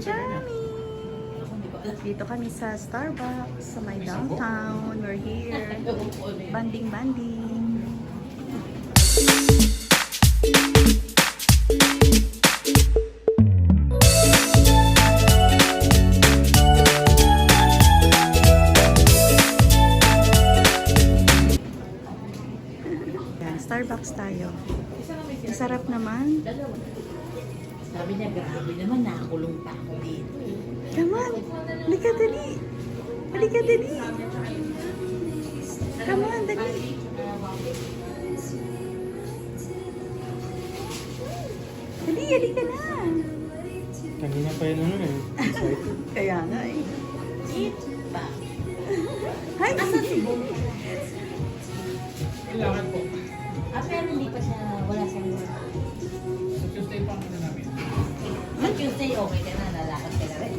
Chami! Dito kami sa Starbucks sa my downtown. We're here. Banding-banding. Yan, Starbucks tayo. Masarap naman. Sabi niya, grabe naman, nakakulong pa ako dito. Come on! Halika dali! Halika dali! Come on, dali! Dali, halika na! Kanina pa yun eh. Kaya nga eh. Eat pa. Hi! Asan si Bo? Kailangan po. Pero hindi pa siya, wala siyang Sa Tuesday pa ang namin. Sa Tuesday, okay ka na, nalakad ka na rin.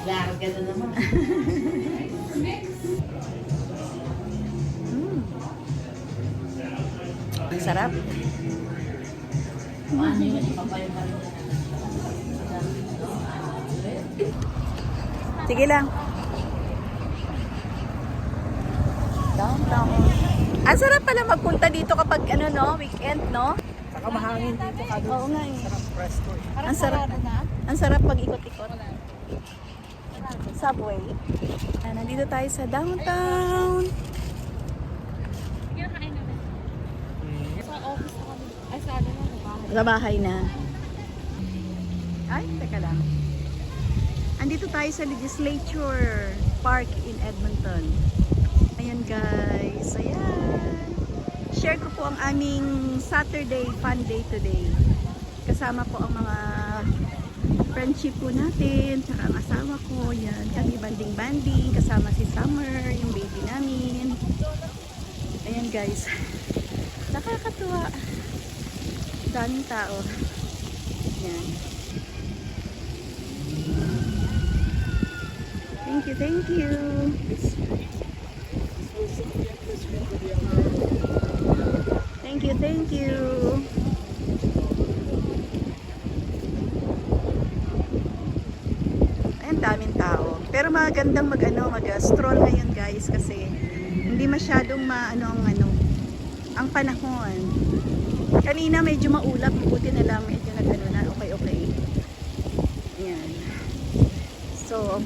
Lakad ka na naman. Ang sarap. Ano yun, ipapayong ka rin. Sige lang. Downtown. Ang sarap pala magpunta dito kapag ano no, weekend no? Saka mahangin dito ka doon. Oo nga eh. Sarap presto eh. Ang sarap. Ang sarap pag ikot-ikot. Subway. Nandito tayo sa downtown. Sa bahay na. Ay, teka lang. Andito tayo sa Legislature Park in Edmonton. Ayan guys. Ayan. Share ko po ang aming Saturday fun day today. Kasama po ang mga friendship po natin. Tsaka ang asawa ko. Yan. Kami banding-banding. Kasama si Summer, yung baby namin. Ayan guys. Nakakatuwa. Daming tao. Yan. Thank you, thank you. Thank you, thank you. Ayan, daming tao. Pero magandang mag-stroll ngayon guys kasi hindi masyadong ang panahon. Kanina medyo maulap, buti na lang medyo na okay. Ayan. So,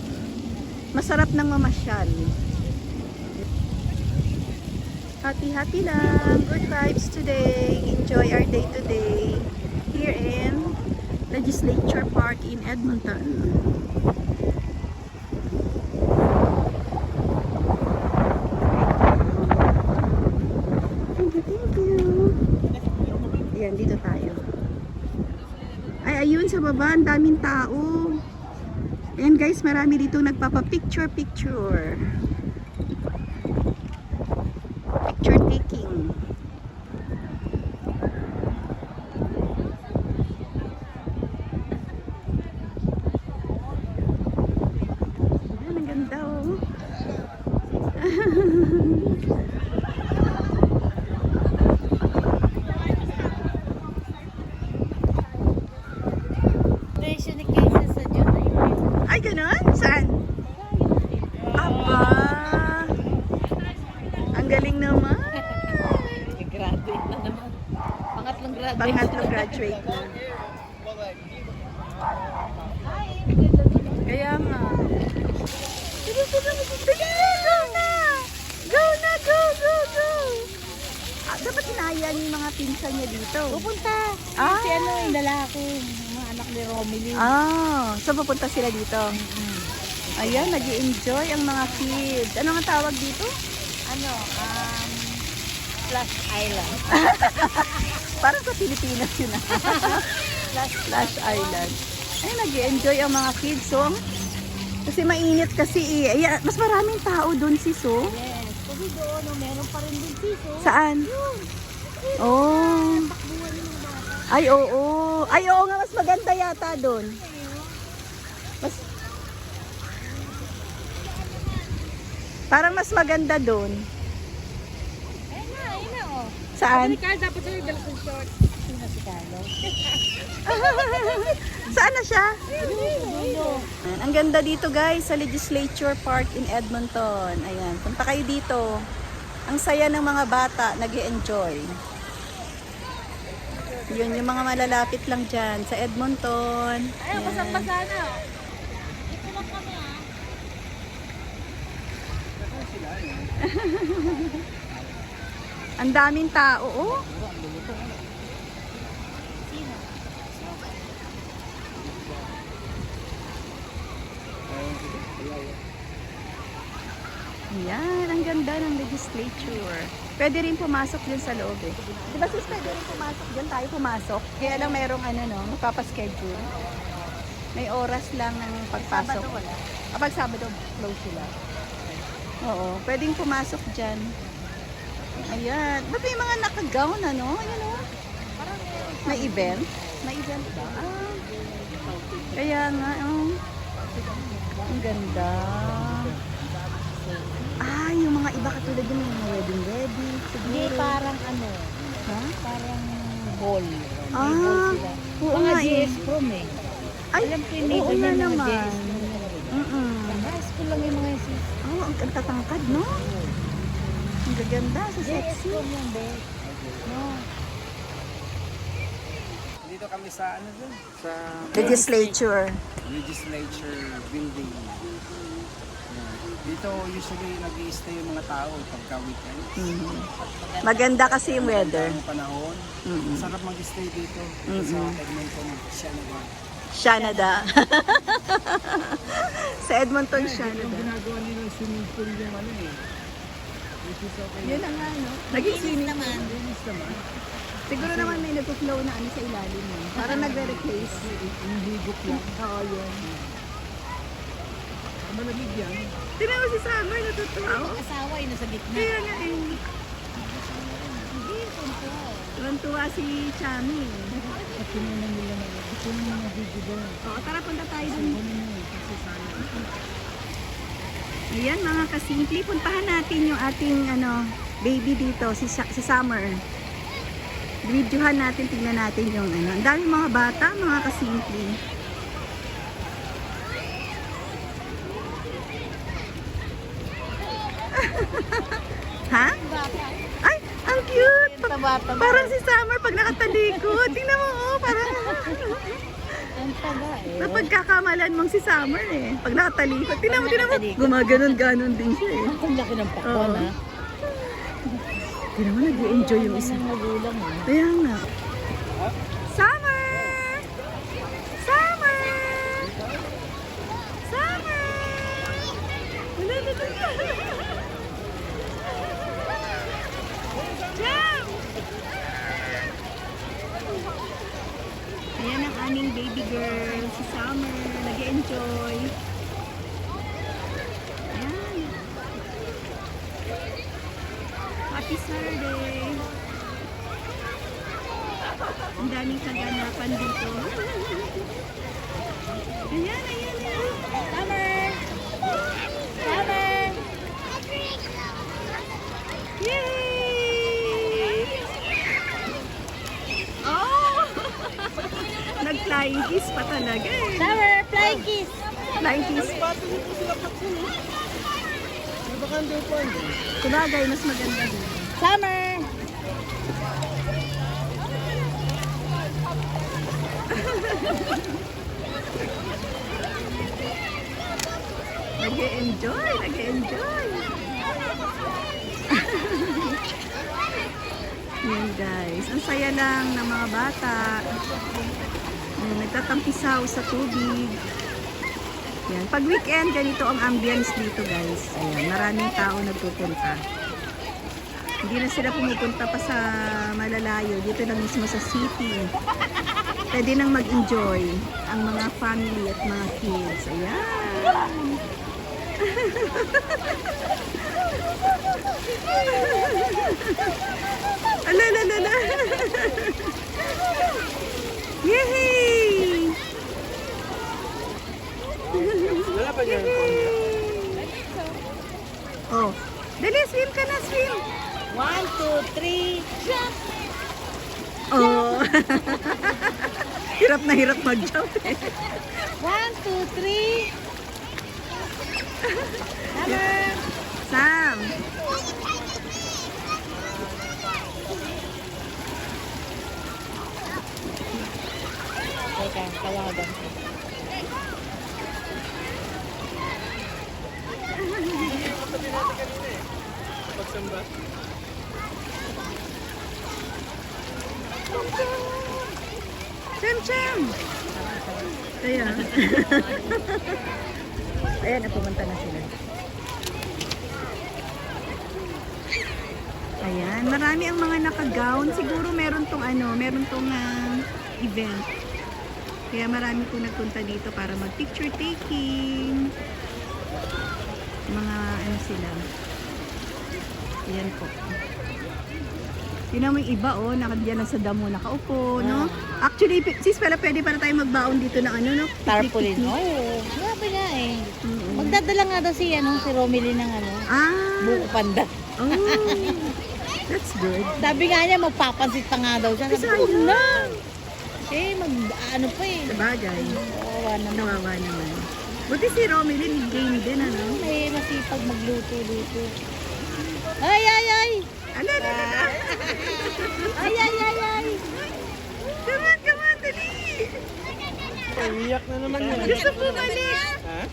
masarap nang mamasyal. Happy lang. Good vibes today. Enjoy our day today. Here in Legislature Park in Edmonton. Thank you. Ayan, dito tayo. Ay, ayun sa baba, ang daming tao. Ayan guys, marami dito nagpapa-picture. Picture taking. Ayan, ang ganda oh. Ay, ganun? Saan? Aba! Ang galing naman! Graduate na naman. Pangatlong graduate na. Kaya nga. Sige, go na! Go na, go! Dapat hinahayaan yung mga pinsan niya dito. Pupunta. Ah. Si yung lalaki. Mga anak ni Romilly. So pupunta sila dito. Ayan, nag-i-enjoy ang mga kids. Ano nga tawag dito? Flash Island. Parang sa Pilipinas yun ah. Flash Island. Ay, nag-i-enjoy ang mga kids. So, kasi mainit kasi eh. Ayan, mas maraming tao doon sis oh. Yes. Kasi doon, meron pa rin din piso. Saan? Oh. Ay, oo. Ay, oo nga. Mas maganda yata doon. Parang mas maganda doon. Ayun na oh. Saan? Ricardo, dapat sa'yo dala ng shorts. na si Carlos. Saan na siya? Ang ganda dito guys sa Legislature Park in Edmonton. Ayan, punta kayo dito. Ang saya ng mga bata, nag-e-enjoy. Yun, yung mga malalapit lang dyan sa Edmonton. Ay, basang-basa na. Ito lang kami ah. Ang daming tao, oh. Yan, ang ganda ng legislature. Pwede rin pumasok din sa loob eh. Di ba sis, pwede rin pumasok dyan, tayo pumasok. Kaya lang merong ano no, magpapaschedule. May oras lang ng pagpasok. Sabado wala. Kapag Sabado, close sila. Oo, pwedeng pumasok dyan. Ayan. Ba't may mga naka-gown ano? Ayan o. May event? May event ba? Ah. Kaya nga, oh. Ang ganda. Ah, yung mga iba katulad yung mga wedding ready. Hindi, parang ano. Ha? Parang ball. Ah, oo Mga nga eh. GS prom eh. Ay, Alam ko yung oo neighbor nga ng mga naman. GS. High school lang yung mga sis. Oh, ang tatangkad, no? Ang gaganda, sa GS sexy. prom yung best. No. Dito kami sa ano dun? Sa Legislature. legislature building. Yan. Dito usually nag-i-stay yung mga tao pagka weekend. Mhm. Maganda kasi yung weather. Ang panahon. Mhm. Sarap mag-stay dito sa Edmonton, Canada. Canada. Sa Edmonton, Canada. Ginagawa nila swimming pool yung ano eh. Which is okay. Yun na nga, no? Nag-swimming naman. Linis naman. Siguro naman may nag-flow na ano sa ilalim. Eh. Parang nagre-replace. Yung higop lang. Oo, yun. Malamig yan. Tingnan mo si Summer, natutuwa. Yung asawa ay nasa gitna. Kaya nga eh. Hindi, kunto. Tuwan-tuwa si Chami. At kinunan nila na. Ito yung mga video doon. Oo, tara punta tayo dun. Ayan mga kasimple, puntahan natin yung ating ano, baby dito, si Summer. Videohan natin, tingnan natin yung ano. Ang dami mga bata, mga kasimple. Ha? Ay, ang cute! Taba-taba. Parang si Summer pag nakatalikod. Tingnan mo, oh, parang Ang taba eh. napagkakamalan mong si Summer eh. Pag nakatalikod. Tingnan mo, nakatalikod. gumaganon-ganon din siya eh. Ang laki ng pakwan Oo. ha. Tingnan mo, nag-enjoy yung isa. Isang magulang eh. Kaya nga. Summer! Summer! Summer! Wala na ito. Jam! Ayan ang aming baby girl, si Summer. Nag-enjoy. Ayan. Happy Saturday! Ang daming kaganapan dito. Ayan, ayan, ayan. Summer! Summer! Yay! Oh! Nag-flying kiss pa talaga eh. Summer! Flying kiss! Flying kiss. Sabagay, mas maganda din. Summer! Nag-e-enjoy, nag-e-enjoy. Yan guys, ang saya lang ng mga bata. Yan, nagtatampisaw sa tubig. Yan, pag weekend, ganito ang ambience dito guys. Ayan, maraming tao nagpupunta. Hindi na sila pumupunta pa sa malalayo. Dito na mismo sa city. Pwede nang mag-enjoy ang mga family at mga kids. Ayan. Ala, ala, ala. Yay! Wala pa dyan. Oh, dali, swim ka na, swim. 1, 2, 3, jump! Oh. Hirap na hirap mag-jump eh. 1, 2, 3. Hammer. Sam. Teka, tawagan ko. Cham Cham. Kaya. Ayan, napumunta na sila. Ayan, marami ang mga naka-gown. Siguro meron tong event. Kaya marami po nagpunta dito para mag-picture taking. Mga sila. Ayan po. Yun naman yung iba, nakadiyan lang sa damo, nakaupo, no? Actually, sis, pala pwede para tayo magbaon dito ng no? Tarpaulin. Picnic. Oo. Grabe nga eh. Magdadala nga daw si Romilly ng buko panda. Oh, that's good. Sabi nga niya, magpapansit pa nga daw siya. Sabi ko, Sayang. na. Pa eh. Sabagay. Oo, naman. Nawawa naman. Buti si Romilly, game din, ano? May masipag magluto-luto. Ay, ay, ay! Ala, ala, ala. Ay, ay, ay, ay! Come on, dali! Iyak na naman yun. Gusto bumalik!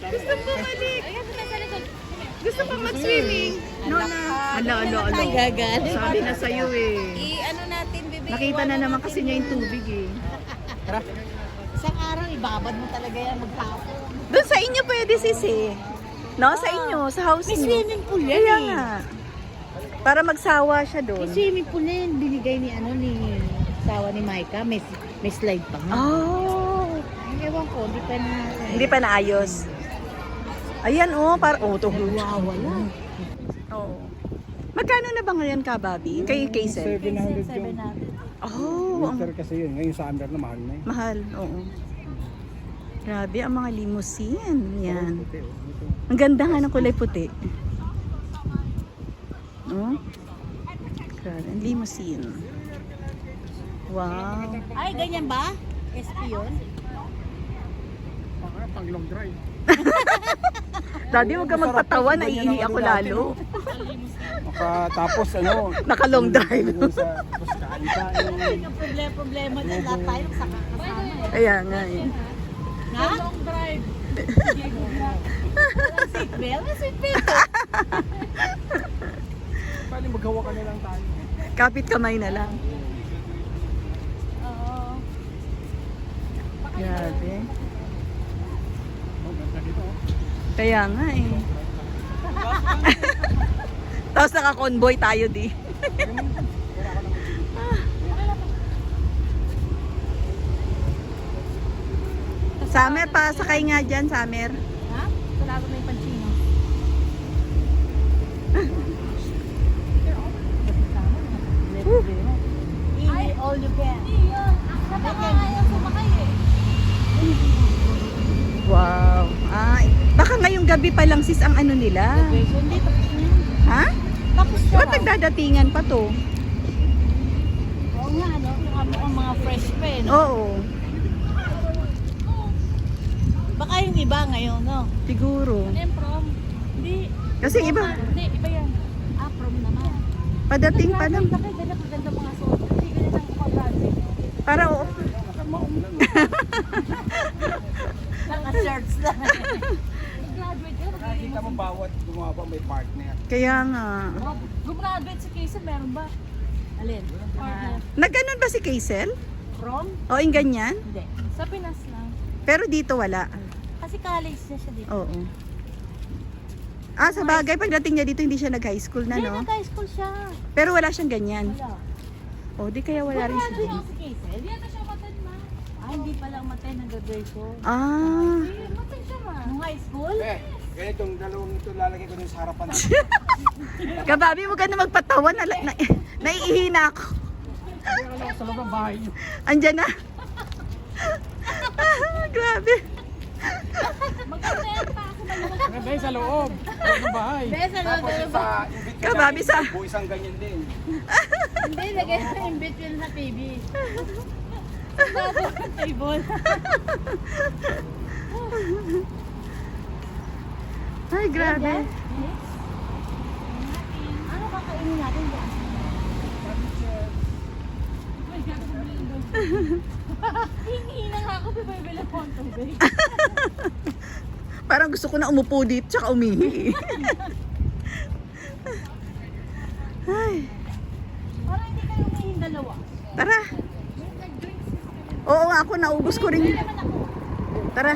Gusto bumalik! Gusto pa mag-swimming! No na! Ala. Gagaling. Sabi na sa'yo eh. I-ano natin, bibig. Nakita na naman kasi niya yung tubig eh. Isang araw, ibabad mo talaga yan magtapo. Doon sa inyo pwede sis eh. No, sa inyo, sa house May niyo. swimming pool yan Kaya eh. nga. Para magsawa siya May doon. swimming pool na yun. Binigay ni sawa ni Micah. May slide pa nga. Oh! Ewan ko, hindi pa na. Hindi pa naayos. Ayan ito. Wala. Oo. Magkano na ba ngayon ka, Bobby? Kay Kaysel? 700 yung Oh, ang winter kasi yun. Ngayon summer na mahal na yun. mahal. Oo. Grabe, ang mga limousine. Yan. Puti, ito. Ang ganda nga ng kulay puti. Oh. Grabe, ang limousine. Wow. Ay, ganyan ba? SP yun? Pang long drive. Daddy, huwag ka magpatawa, naiihi ako lalo. Tapos Naka-long drive. Tapos kain-kain. Ang problema din lahat tayo sa kakasama eh. Kaya nga eh. Na? Long drive. Seatbelt? May seatbelt. Pwede maghawa ka na lang tayo. Kapit kamay na lang. Oo. Grabe. Oh, ganda dito. Kaya nga eh. Tapos naka-convoy tayo di. Summer pa, sakay nga dyan, Summer. Ha? Wala ko na yung panchino. Ay, all you can. Nakakaya sumakay eh. Wow. Baka ngayong gabi pa lang sis ang ano nila. Hindi, tapos na yan. Ha? Tapos na Ba't raw. nagdadatingan pa to? Oo nga, no? Ang mga fresh pa eh, no? Oo, Baka yung iba ngayon, no? siguro. Ano yung prom? Hindi. Kasi iba, Hindi, iba yan. Prom naman. padating pa lang. Bakit ganyan maganda mga suot? Hindi ganyan ang pag-graduate. Para oo. Naka-shirts lang. Graduate yan. Nakikita mo bawat gumawa may partner. Kaya nga. Gumraduate si Kaysel, meron ba? Alin? Nagganon ba si Kaysel? Prom? O yung ganyan? Hindi. Sa Pinas lang. Pero dito wala. Kasi college na siya dito. Oo. Sa bagay, pagdating niya dito, hindi siya nag-high school na, Hindi, no? nag-high school siya. Pero wala siyang ganyan. Wala. O, di kaya wala rin siya. Gumraduate si Kaysel. Hindi na siya matay ma. Hindi pala matay ng graduation. Matay siya ma. Nung high school? Ganitong dalawang ito lalagay ko dun sa harapan. Kababi, huwag ka na magpatawa. Naiihi na ako. Sa loob ng bahay niyo. Andyan na. Grabe. Magkakaroon pa ako malamang. Sa loob. Sa loob ng bahay. Besa lang Tapos tayo sa Kababi sa... Isang ganyan din. Hindi, lagay na in between sa TV. Sa table. Ay, grabe. Ano kakainin natin dyan? Hingi na nga ako, bibili ko ang tubig. Parang gusto ko na umupo dito tsaka umihi. Ay, Parang hindi kayo umihin dalawa. tara. Oo, ako naubos ko rin. Naman ako. Tara.